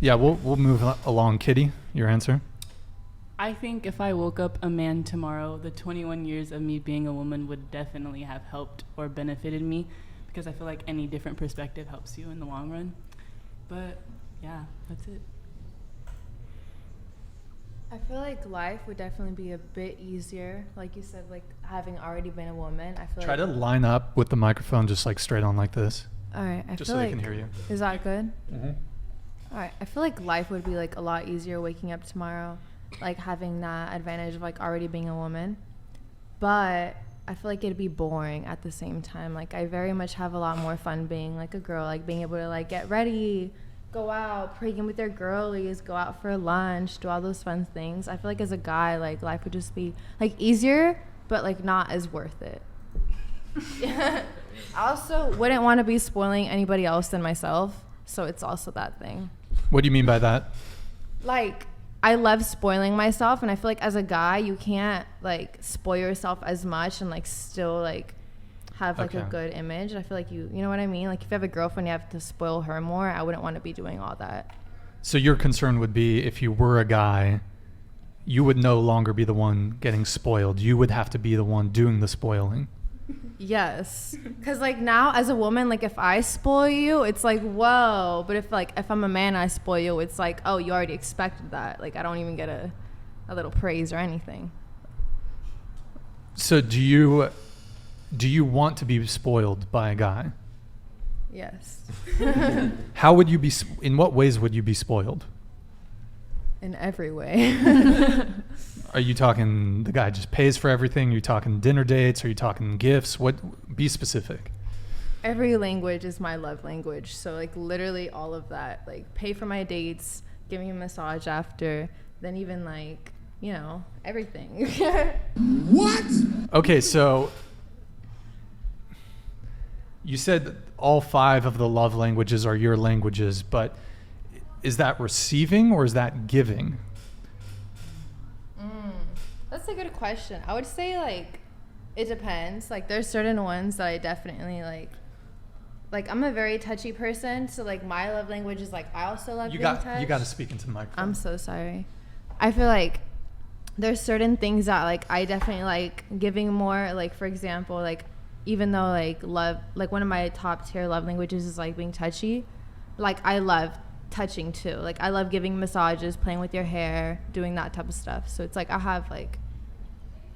Yeah, we'll move along. Kitty, your answer? I think if I woke up a man tomorrow, the 21 years of me being a woman would definitely have helped or benefited me, because I feel like any different perspective helps you in the long run. But yeah, that's it. I feel like life would definitely be a bit easier, like you said, like having already been a woman. I feel Try like to line up with the microphone just like straight on like this. all right, I Just feel so like they can hear you. Is that good? Mm-hmm. All right, I feel like life would be like a lot easier waking up tomorrow, like having that advantage of like already being a woman. But I feel like it'd be boring at the same time. Like I very much have a lot more fun being like a girl, like being able to like get ready, go out, pregame with their girlies, go out for lunch, do all those fun things. I feel like as a guy, like life would just be like easier, but like not as worth it. I also wouldn't want to be spoiling anybody else than myself, so it's also that thing. What do you mean by that? Like I love spoiling myself, and I feel like as a guy you can't like spoil yourself as much and like still like have like a good image. I feel like you know what I mean? Like if you have a girlfriend, you have to spoil her more. I wouldn't want to be doing all that. So your concern would be if you were a guy, you would no longer be the one getting spoiled. You would have to be the one doing the spoiling. Yes, because like now as a woman, like if I spoil you, it's like whoa. But if I'm a man, I spoil you, it's like oh, you already expected that. Like I don't even get a little praise or anything. So do you want to be spoiled by a guy? Yes. How would you be? In what ways would you be spoiled? In every way. Are you talking the guy just pays for everything? Are you talking dinner dates? Are you talking gifts? What? Be specific. Every language is my love language. So like literally all of that. Like pay for my dates, give me a massage after, then even like, you know, everything. What? Okay, so you said all 5 of the love languages are your languages, but is that receiving or is that giving? That's a good question. I would say like it depends. Like there's certain ones that I definitely like I'm a very touchy person, so like my love language is like I also love being touched. You got to speak into the microphone. I'm so sorry. I feel like there's certain things that like I definitely like giving more. Like for example, like even though like love, like one of my top tier love languages is like being touchy, like I love touching too. Like I love giving massages, playing with your hair, doing that type of stuff. So it's like I have like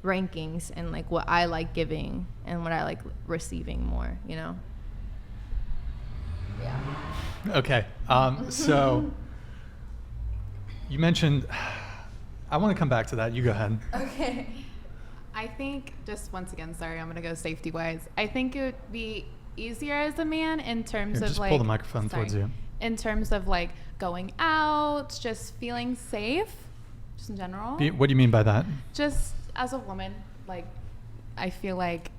rankings and like what I like giving and what I like receiving more, you know? Yeah. Okay. So you mentioned, I want to come back to that. You go ahead. Okay. I think, just once again, sorry, I'm going to go safety wise. I think it would be easier as a man in terms of just like. Pull the microphone towards you. In terms of like going out, just feeling safe, just in general. What do you mean by that? Just as a woman, like, I feel like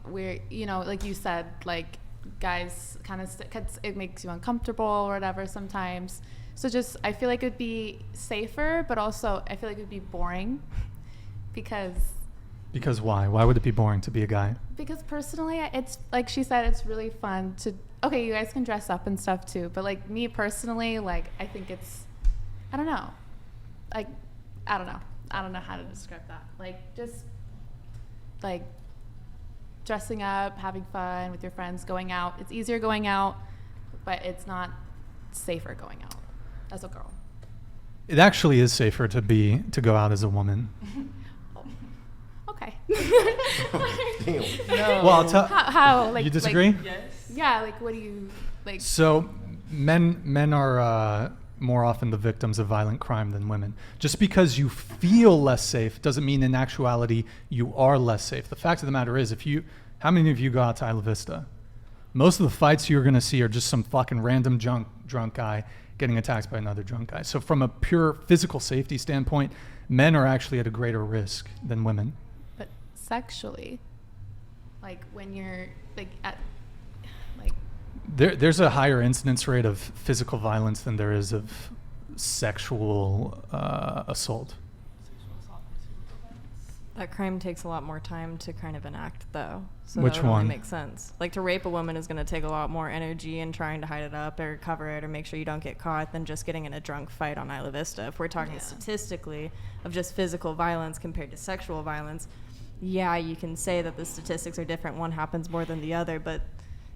we're, you know, like you said, like guys kind of, it makes you uncomfortable or whatever sometimes. So just, I feel like it would be safer, but also I feel like it would be boring because. Because why? Why would it be boring to be a guy? Because personally, it's like she said, it's really fun to, okay, you guys can dress up and stuff too, but like me personally, like I think it's, I don't know. Like, I don't know how to describe that. Like just like dressing up, having fun with your friends, going out. It's easier going out, but it's not safer going out as a girl. It actually is safer to go out as a woman. Okay. No. Well, I'll tell. How? Like, you disagree? Like, yes. Yeah. Like, what do you like? So, men are more often the victims of violent crime than women. Just because you feel less safe doesn't mean in actuality you are less safe. The fact of the matter is, how many of you go out to Isla Vista? Most of the fights you're going to see are just some fucking random drunk guy getting attacked by another drunk guy. So, from a pure physical safety standpoint, men are actually at a greater risk than women. Sexually, like when you're like at like there's a higher incidence rate of physical violence than there is of sexual assault. That crime takes a lot more time to kind of enact, though. So Which that would one? only make sense. Like, to rape a woman is going to take a lot more energy and trying to hide it up or cover it or make sure you don't get caught than just getting in a drunk fight on Isla Vista. If we're talking statistically of just physical violence compared to sexual violence, yeah, you can say that the statistics are different. One happens more than the other, but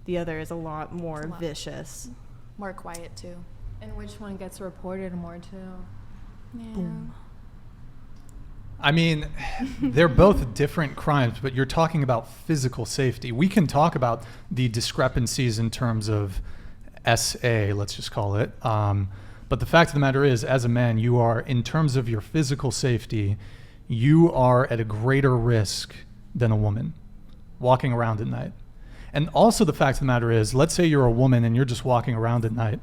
the other is a lot more vicious. More quiet too. And which one gets reported more too? Yeah. Boom. I mean, they're both different crimes, but you're talking about physical safety. We can talk about the discrepancies in terms of SA, let's just call it. But the fact of the matter is, as a man, you are, in terms of your physical safety, you are at a greater risk than a woman walking around at night. And also the fact of the matter is, let's say you're a woman and you're just walking around at night.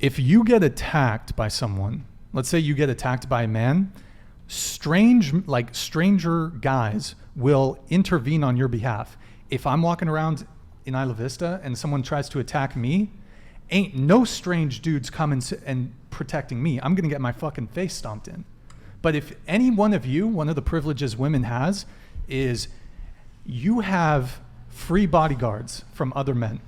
If you get attacked by someone, let's say you get attacked by a man, stranger guys will intervene on your behalf. If I'm walking around in Isla Vista and someone tries to attack me, ain't no strange dudes coming and protecting me. I'm gonna get my fucking face stomped in. But if any one of you, one of the privileges women has is you have free bodyguards from other men.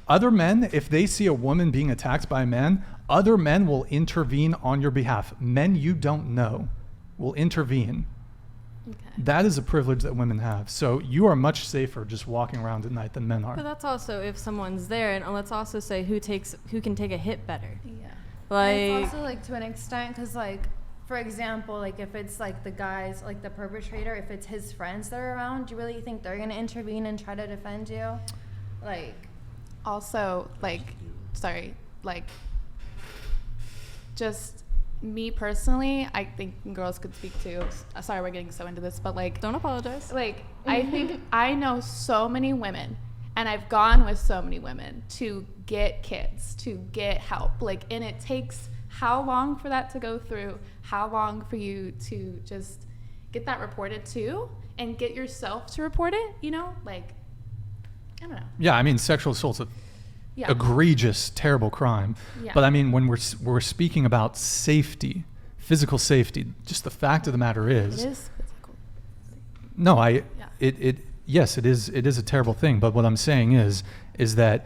Other men, if they see a woman being attacked by a man, other men will intervene on your behalf. Men you don't know will intervene. Okay. That is a privilege that women have. So you are much safer just walking around at night than men are. But that's also if someone's there, and let's also say who can take a hit better. Yeah. Like, And it's also like to an extent, because like, for example, like if it's like the guys, like the perpetrator, if it's his friends that are around, do you really think they're gonna intervene and try to defend you? Like, Also, like, just me personally, I think girls could speak too. Sorry, we're getting so into this, but like, don't apologize. like, I think I know so many women, and I've gone with so many women to get kids, to get help. Like, and it takes how long for that to go through? How long for you to just get that reported to and get yourself to report it? You know, like, I don't know. Yeah, I mean, sexual assault's a Yeah. egregious, terrible crime. Yeah. But I mean, when we're speaking about safety, physical safety, just the fact of the matter It is, is physical. no, Yeah. yes, it is a terrible thing. But what I'm saying is that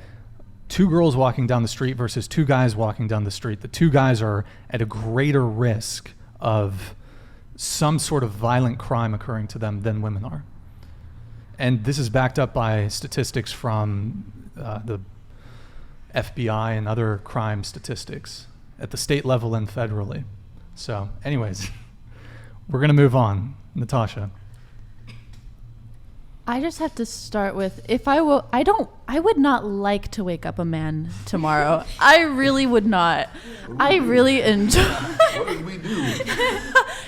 two girls walking down the street versus two guys walking down the street, the two guys are at a greater risk of some sort of violent crime occurring to them than women are. And this is backed up by statistics from the FBI and other crime statistics at the state level and federally. So anyways, we're going to move on. Natasha. I just have to start with I would not like to wake up a man tomorrow. I really would not. I really enjoy. What did we do?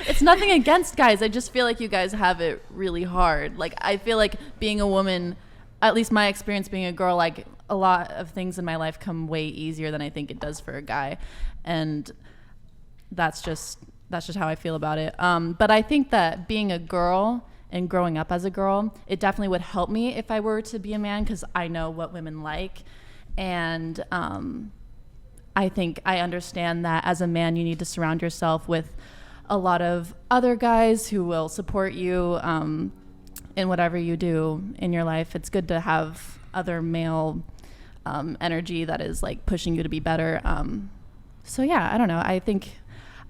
It's nothing against guys. I just feel like you guys have it really hard. Like, I feel like being a woman, at least my experience being a girl, like a lot of things in my life come way easier than I think it does for a guy. And that's just how I feel about it. But I think that being a girl and growing up as a girl, it definitely would help me if I were to be a man, because I know what women like. And I think I understand that as a man, you need to surround yourself with a lot of other guys who will support you in whatever you do in your life. It's good to have other male energy that is like pushing you to be better. So yeah, I don't know. I think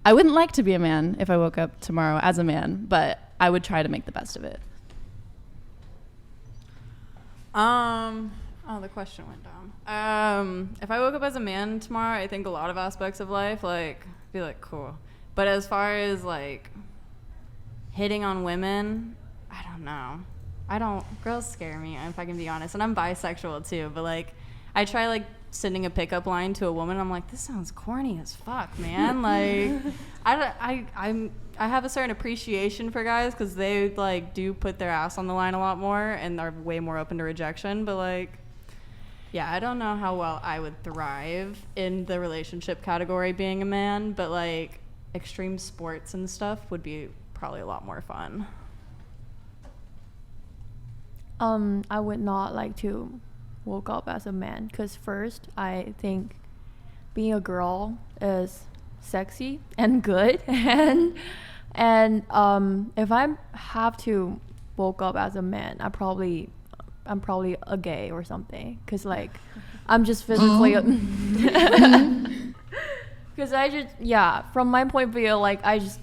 I wouldn't like to be a man if I woke up tomorrow as a man, but I would try to make the best of it. The question went down. If I woke up as a man tomorrow, I think a lot of aspects of life, like, be like, cool. But as far as, like, hitting on women, I don't know. Girls scare me, if I can be honest. And I'm bisexual, too. But, like, I try, like, sending a pickup line to a woman. I'm like, this sounds corny as fuck, man. Like, I have a certain appreciation for guys because they, like, do put their ass on the line a lot more and are way more open to rejection. But, like, yeah, I don't know how well I would thrive in the relationship category being a man. But, like, extreme sports and stuff would be probably a lot more fun. I would not like to woke up as a man, because first, I think being a girl is sexy and good, and And if I have to woke up as a man, I'm probably a gay or something, because like I'm just physically because I just, yeah, from my point of view, like I just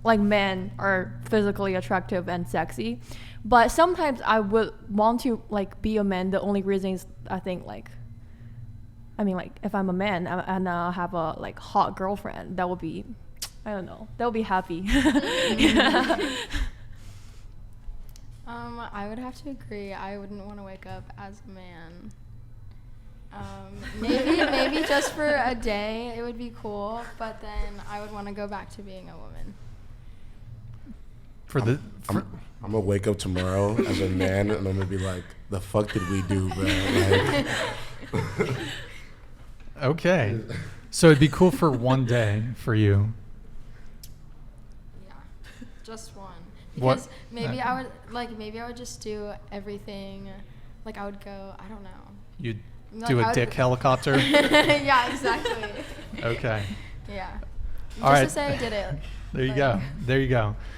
like men are physically attractive and sexy, but sometimes I would want to like be a man. The only reason is I think like, I mean, like if I'm a man and I have a like hot girlfriend, that would be, I don't know, that would be happy. Yeah. I would have to agree. I wouldn't want to wake up as a man. Maybe just for a day it would be cool, but then I would want to go back to being a woman. I'm gonna wake up tomorrow as a man, and I'm gonna be like, "The fuck did we do, bro?" Like, Okay. So it'd be cool for one day for you. Yeah, just one. What- Because maybe I would just do everything. Like I would go. I don't know. You'd Like, do I a would- dick helicopter? Yeah, exactly. Okay. Yeah. All Just right. to say I did it. There you Like- go. There you go.